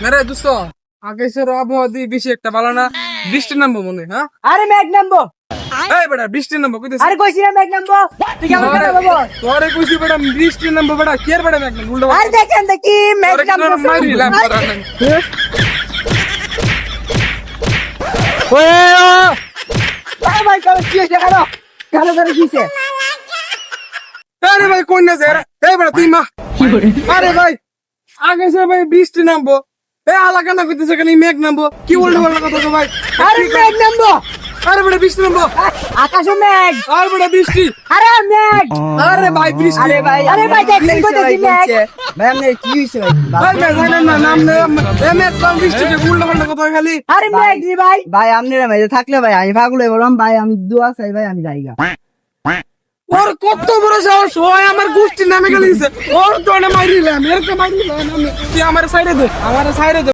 মেরে দোস্ত আকাশের আবহাওয়া দিয়ে বেশি একটা ভালো না, বৃষ্টি নামবো মনে হয়, হ্যাঁ? আরে মেঘ নামবো। এই বেটা বৃষ্টি নামবো কইতেছিস? আরে কইছি না মেঘ নামবো। তুই কেমন কথা বলবো? তোরে কইছি বেটা বৃষ্টি নামবো বেটা, কি আর বেটা দেখলাম উল্টো আরে দেখেন দেখি মেঘ তোরে নামবো। কি মারিলাম পড়া নাই। আরে ভাই কালো কি হইছে কালো? কালো ধরে কিছে? আরে ভাই কোন না যারা, এই বেটা তুই মা আরে ভাই আকাশে ভাই বৃষ্টি নামবো, এই আলাকা না কইতেছে কেন মেঘ নামবো, কি উল্টো পাল্টা কথা তো ভাই। আরে মেঘ নামবো। আরে বেটা বৃষ্টি নামবো, আকাশে মেঘ। আর বেটা বৃষ্টি, আরে মেঘ। আরে ভাই বৃষ্টি, আরে ভাই দেখছেন কইতেছি মেঘ। ভাই আপনি কি হইছে ভাই? ভাই মেঘ জানেন না নাম নেই এই মেঘ নাম বৃষ্টি উল্টো পাল্টা কথা খালি। আরে মেঘ রে ভাই। ভাই আপনারা ভাই থাকলে ভাই আমি পাগল হয়ে বললাম ভাই আমি দোয়া চাই ভাই আমি যাইগা। ওর কত বড় সাহস, ওই আমার গোষ্ঠী নামে গেলিছে, ওর তো না মারিলাম, এরকম মারিলাম আমি, তুই আমার সাইডে দে, আমার সাইডে দে।